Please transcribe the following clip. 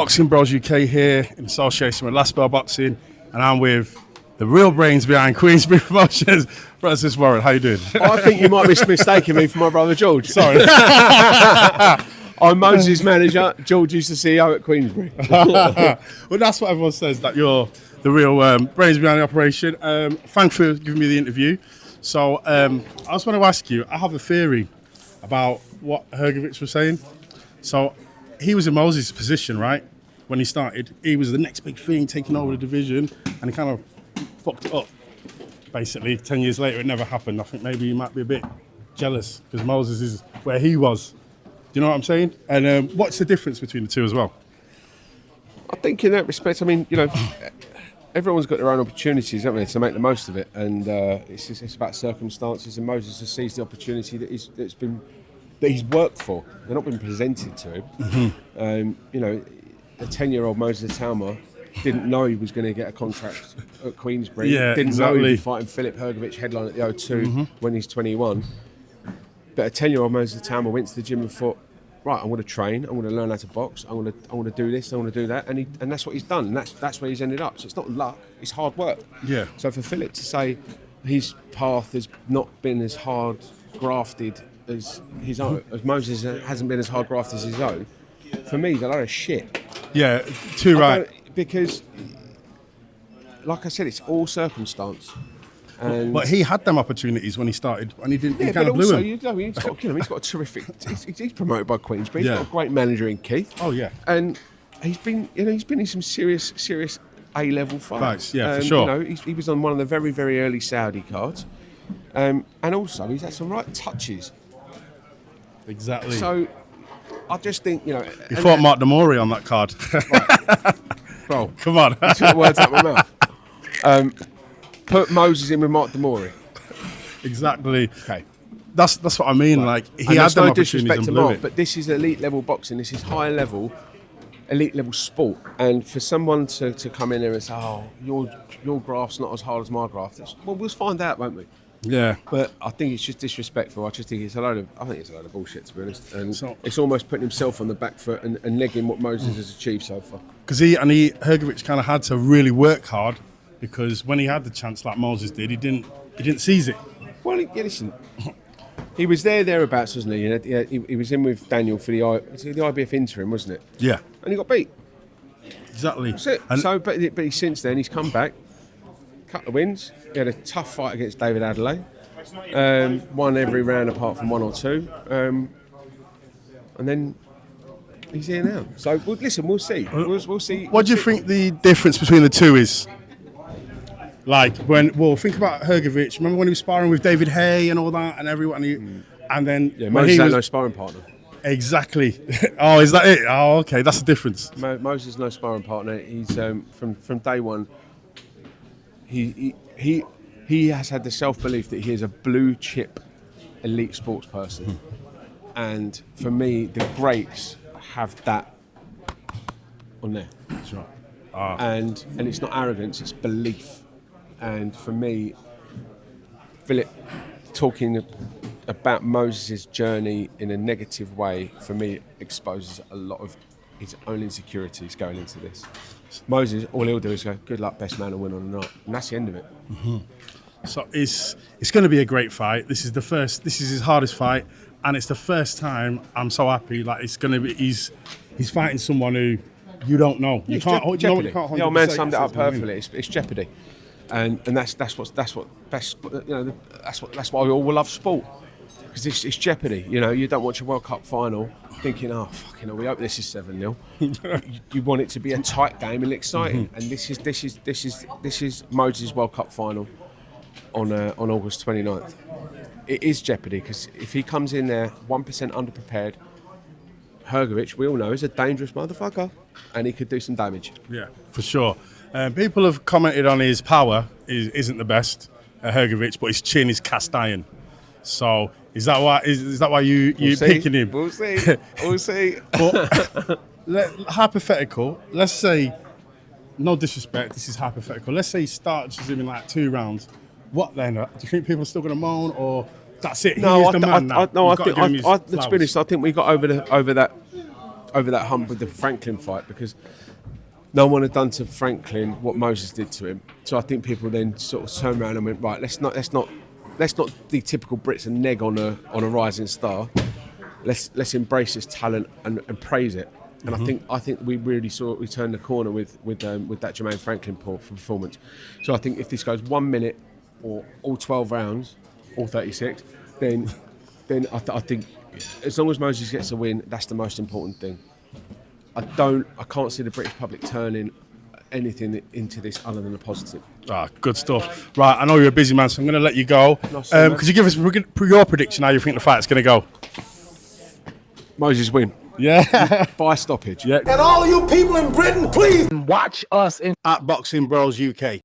Boxing Bros UK here in association with Last Bell Boxing, and I'm with the real brains behind Queensberry Promotions, Francis Warren. How you doing? I think you might be mistaking me for my brother George. Sorry. I'm Moses' manager. George is the CEO at Queensberry. Well, that's what everyone says, that you're the real brains behind the operation. Thanks for giving me the interview. So I just want to ask you, I have a theory about what Hrgovic was saying. So he was in Moses' position, right? When he started, he was the next big thing, taking over the division, and he kind of fucked it up. Basically, 10 years later, it never happened. I think maybe he might be a bit jealous because Moses is where he was. Do you know what I'm saying? And what's the difference between the two as well? I think in that respect, I mean, you know, everyone's got their own opportunities, haven't they, to make the most of it. And it's about circumstances, and Moses has seized the opportunity that he's worked for. They're not been presented to him. Mm-hmm. You know, a 10-year-old Moses Itauma didn't know he was going to get a contract at Queensberry. Yeah, didn't exactly. know he'd be fighting Filip Hrgovic headline at the O2 when he's 21. But a 10-year-old Moses Itauma went to the gym and thought, right, I'm going to train, I'm going to learn how to box, I want to do this, I want to do that, and that's what he's done, and that's where he's ended up. So it's not luck, it's hard work. Yeah. So for Filip to say his path has not been as hard grafted as his own, as Moses hasn't been as hard grafted as his own, for me, he's a load of shit. Yeah, too right. Because, like I said, it's all circumstance. And but he had them opportunities when he started, and he didn't. Yeah, he kind but of blew also, him. you know, he's got a terrific. He's promoted by Queensberry. He's Yeah. got a great manager in Keith. Oh yeah. And he's been in some serious A-level fights. Fights, yeah, for sure. You know, he was on one of the very, very early Saudi cards, and also he's had some right touches. Exactly. So I just think, you know, he fought Mark Damori on that card. Right. Bro, come on. You took the words out of my mouth. Put Moses in with Mark Damori. Exactly. Okay. That's what I mean. Right. Like he had them no opportunities disrespect and to blew Mark, it. but this is elite level boxing. This is high level, elite level sport. And for someone to come in there and say, "Oh, your graft's not as hard as my graft," well, we'll find out, won't we? Yeah. But I think it's just disrespectful. I think it's a load of bullshit, to be honest. And so, it's almost putting himself on the back foot and negging what Moses has achieved so far. Because Hrgovic kind of had to really work hard, because when he had the chance, like Moses did, he didn't seize it. Well, listen, he was thereabouts, wasn't he? Yeah, he was in with Daniel for the IBF interim, wasn't it? Yeah. And he got beat. Exactly. That's it. So, but since then he's come back, couple of wins. He had a tough fight against David Adelaide. Won every round apart from one or two, and then he's here now. So listen, we'll see. We'll see. What do you think the difference between the two is? Like think about Hrgovic. Remember when he was sparring with David Hay and all that, and everyone, and then Moses had no sparring partner. Exactly. Oh, is that it? Oh, okay, that's the difference. Moses no sparring partner. He's from day one. He has had the self-belief that he is a blue chip elite sports person, and for me, the greats have that on there. That's right. And it's not arrogance; it's belief. And for me, Filip talking about Moses' journey in a negative way, for me, exposes a lot of his own insecurities going into this. Moses, all he'll do is go, "Good luck, best man, and win on the night," and that's the end of it. Mm-hmm. So it's going to be a great fight. This is his hardest fight, and it's the first time I'm so happy. Like it's going to be, he's fighting someone who you don't know. You can't. Jeopardy. You can't the old man summed it up perfectly. It's jeopardy, and that's what best. You know, that's why we all love sport, because it's jeopardy. You know, you don't watch a World Cup final thinking, "Oh, fucking hell, we hope this is 7-0." You want it to be a tight game and exciting, and this is Moses' World Cup final on August 29th. It is jeopardy, because if he comes in there 1% underprepared, Hrgovic, we all know, is a dangerous motherfucker, and he could do some damage. Yeah, for sure. People have commented on his power isn't the best, Hrgovic, but his chin is cast iron. So is that why you're picking him? We'll see. We'll see. But hypothetical. Let's say, no disrespect, this is hypothetical. Let's say he starts him in like 2 rounds. What then? Do you think people are still going to moan, or that's it? No, he is the man now. Let's be honest. I think we got over that over that hump with the Franklin fight, because no one had done to Franklin what Moses did to him. So I think people then sort of turned around and went, right, let's not the typical Brits and neg on a rising star. Let's embrace this talent and praise it. And I think we really we turned the corner with that Jermaine Franklin performance. So I think if this goes 1 minute or all 12 rounds, all 36, then I think as long as Moses gets a win, that's the most important thing. I can't see the British public turning anything into this other than a positive. Good stuff. Right, I know you're a busy man, so I'm going to let you go. Could you give us your prediction how you think the fight's going to go? Moses win. Yeah. By stoppage. Yeah. And all of you people in Britain, please watch us at Boxing Bros UK.